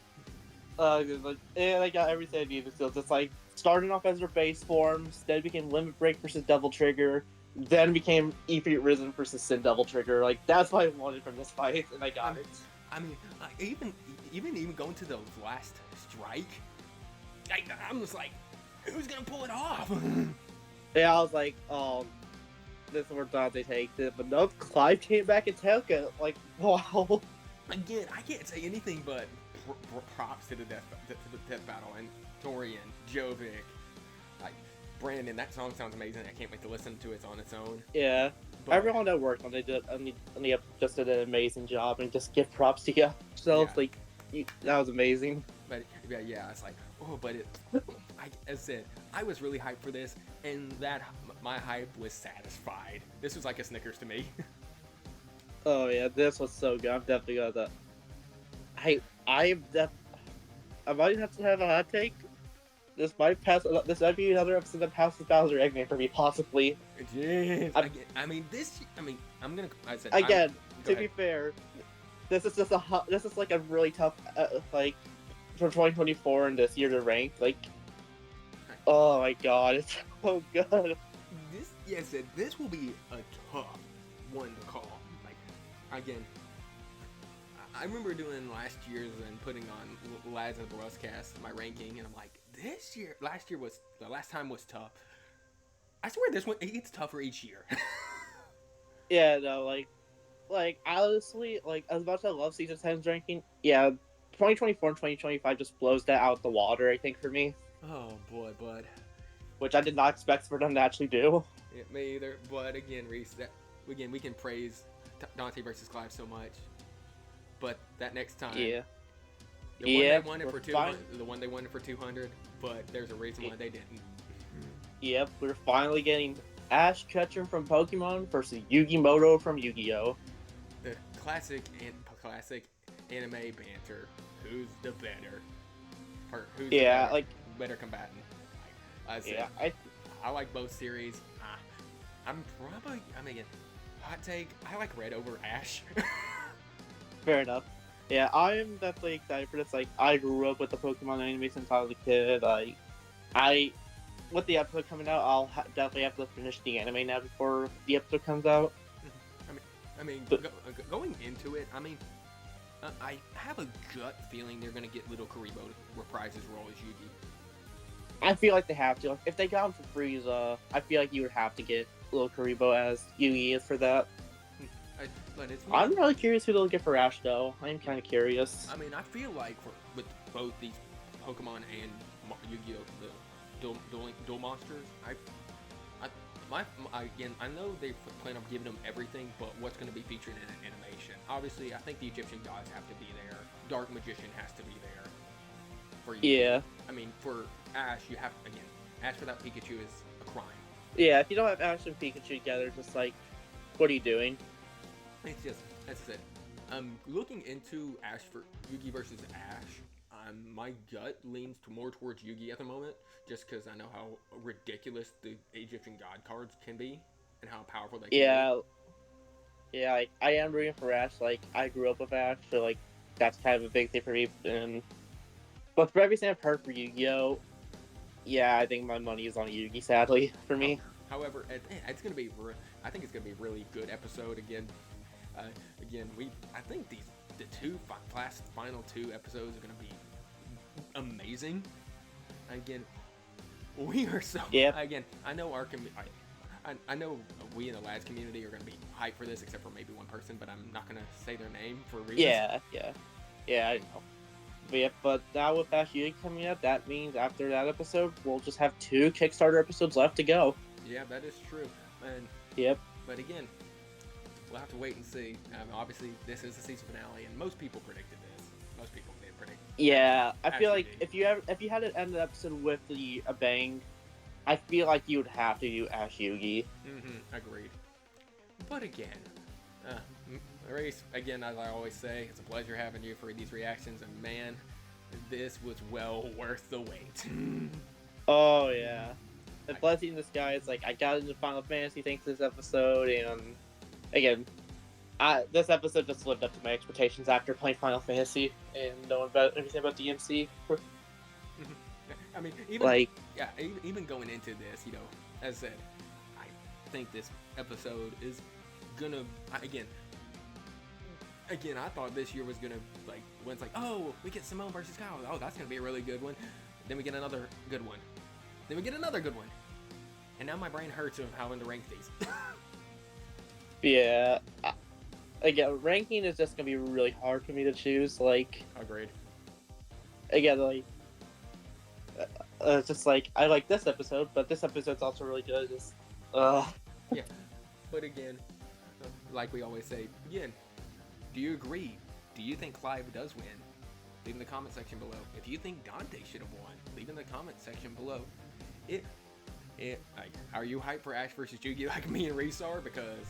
Speaker 2: I got everything I needed. So just like starting off as their base forms, then became Limit Break versus Devil Trigger, then became Ifrit Risen versus Sin Devil Trigger. Like that's what I wanted from this fight, and I got it.
Speaker 1: I mean, even going to the last strike, I'm just like, who's gonna pull it off?
Speaker 2: Yeah, I was like, oh, this is where Dante takes it, but no, Clive came back and took it. Like, wow.
Speaker 1: Again, I can't say anything but props to the death battle and Torrian, Jovic, like Brandon. That song sounds amazing. I can't wait to listen to it on its own.
Speaker 2: Yeah,
Speaker 1: But-
Speaker 2: everyone that worked on it just did an amazing job, and just give props to you. So
Speaker 1: Yeah.
Speaker 2: like, that was amazing.
Speaker 1: But yeah, it's like, oh, but as I said, I was really hyped for this, and my hype was satisfied. This was like a Snickers to me.
Speaker 2: Oh yeah, this was so good. I'm definitely gonna. I might have to have a hot take. This might be another episode that passes Bowser Eggman for me, possibly.
Speaker 1: Jeez.
Speaker 2: I'm-
Speaker 1: I'm gonna. I said
Speaker 2: Again,
Speaker 1: go
Speaker 2: to be
Speaker 1: ahead.
Speaker 2: fair, this is like a really tough for 2024 and this year to rank. Like, oh my god, it's so good.
Speaker 1: This will be a tough one to call. Like, again, I remember doing last year's and putting on Lads of the Rustcast, my ranking, and I'm like, the last time was tough. I swear this one, it gets tougher each year.
Speaker 2: Yeah, no, like honestly, like as much as I love season 10's ranking, yeah, 2024 and 2025 just blows that out the water. I think for me,
Speaker 1: Oh boy, bud.
Speaker 2: which I did not expect for them to actually do.
Speaker 1: Yeah, me either. But again, Reese, we can praise Dante versus Clive so much, but that next time,
Speaker 2: Yeah,
Speaker 1: the one they
Speaker 2: yep,
Speaker 1: wanted
Speaker 2: we're
Speaker 1: for
Speaker 2: fine.
Speaker 1: 200, the one they wanted for 200, but there's a reason why they didn't.
Speaker 2: Yep, we're finally getting Ash Ketchum from Pokemon versus Yugimoto from Yu-Gi-Oh.
Speaker 1: The classic anime banter. Who's the better? Or who's the
Speaker 2: Yeah,
Speaker 1: better,
Speaker 2: like
Speaker 1: better combatant? I said,
Speaker 2: yeah,
Speaker 1: I like both series. I'm probably, I mean, hot take, I like Red over Ash.
Speaker 2: fair enough. Yeah, I'm definitely excited for this. Like, I grew up with the Pokemon anime since I was a kid. I with the episode coming out, I'll definitely have to finish the anime now before the episode comes out. But-
Speaker 1: Going into it, I mean, I have a gut feeling they're gonna get Little Karibo to reprise his role as Yugi.
Speaker 2: I feel like they have to. Like, if they got him for Frieza, I feel like you would have to get Lil Karibo as Yugi for that.
Speaker 1: But it's
Speaker 2: I'm really curious who they'll get for Ash, though. I'm kind of curious.
Speaker 1: I mean, I feel like with both these Pokemon and Yu-Gi-Oh, the dual monsters, again, I know they plan on giving them everything, but what's going to be featured in an animation? Obviously, I think the Egyptian gods have to be there. Dark Magician has to be there. For you.
Speaker 2: Yeah.
Speaker 1: I mean, for Ash, you have, again, Ash without Pikachu is a crime.
Speaker 2: Yeah, if you don't have Ash and Pikachu together, just like, what are you doing?
Speaker 1: It's just, as I said, I'm looking into Ash for Yugi versus Ash. My gut leans more towards Yugi at the moment, just because I know how ridiculous the Egyptian god cards can be, and how powerful they can be.
Speaker 2: Yeah, I am rooting for Ash. Like, I grew up with Ash, so like, that's kind of a big thing for me. But for everything I've heard for Yu-Gi-Oh, yeah, I think my money is on Yugi. Sadly, for me.
Speaker 1: However, it's gonna be. I think it's gonna be a really good episode again. I think the final two episodes are gonna be amazing. Again, we are so.
Speaker 2: Yeah.
Speaker 1: Again, I know I know we in the lads community are gonna be hyped for this, except for maybe one person, but I'm not gonna say their name for reasons.
Speaker 2: Yeah, I know. But yeah, but now with Ash Yugi coming up, that means after that episode, we'll just have 2 Kickstarter episodes left to go.
Speaker 1: Yeah, that is true. And
Speaker 2: Yep.
Speaker 1: but again, we'll have to wait and see. Obviously, this is the season finale, and most people predicted this. Most people did predict.
Speaker 2: Yeah, I feel like
Speaker 1: Yugi.
Speaker 2: if you had to end the episode with a bang, I feel like you would have to do Ash Yugi.
Speaker 1: Agreed. But again, Reece, again, as I always say, it's a pleasure having you for these reactions, and man, this was well worth the wait.
Speaker 2: Oh yeah. The blessing in disguise, like I got into Final Fantasy thanks to this episode, and again, this episode just lived up to my expectations after playing Final Fantasy and knowing about everything about DMC.
Speaker 1: I mean, even going into this, as I said, I think this episode is gonna again, I thought this year was gonna when it's like, oh, we get Simone versus Kyle, oh, that's gonna be a really good one. Then we get another good one. Then we get another good one. And now my brain hurts of having to rank these.
Speaker 2: Yeah. Again, ranking is just gonna be really hard for me to choose. Like,
Speaker 1: Agreed.
Speaker 2: again, like, it's just like I like this episode, but this episode's also really good. Just,
Speaker 1: Yeah. But again, like we always say, again, do you agree? Do you think Clive does win? Leave in the comment section below. If you think Dante should have won, leave in the comment section below. Are you hyped for Ash versus Yugi like me and Reece are? Because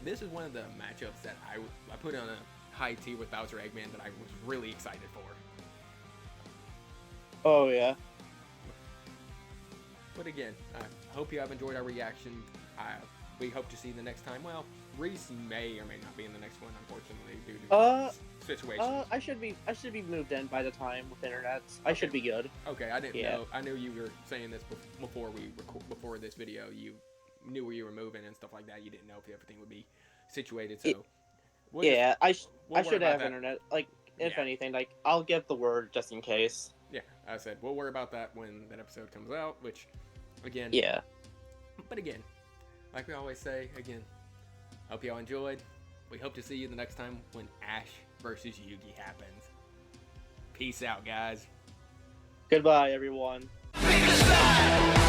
Speaker 1: this is one of the matchups that I put on a high tier with Bowser Eggman that I was really excited for.
Speaker 2: oh yeah.
Speaker 1: But again, I hope you have enjoyed our reaction. We hope to see you the next time. Well, Reece may or may not be in the next one, unfortunately, due to situation.
Speaker 2: I should be moved in by the time with internet. I should be good.
Speaker 1: Okay, I didn't
Speaker 2: Yeah.
Speaker 1: know. I knew you were saying this before this video. You knew where you were moving and stuff like that. You didn't know if everything would be situated. So
Speaker 2: I should
Speaker 1: worry
Speaker 2: have
Speaker 1: about that.
Speaker 2: internet. Like, if
Speaker 1: Yeah.
Speaker 2: anything, like I'll get the word just in case.
Speaker 1: Yeah, I said we'll worry about that when that episode comes out. Which, again,
Speaker 2: Yeah.
Speaker 1: But again, like we always say, again, hope y'all enjoyed. we hope to see you the next time when Ash versus Yugi happens. Peace out, guys.
Speaker 2: Goodbye, everyone.
Speaker 7: Pick a side!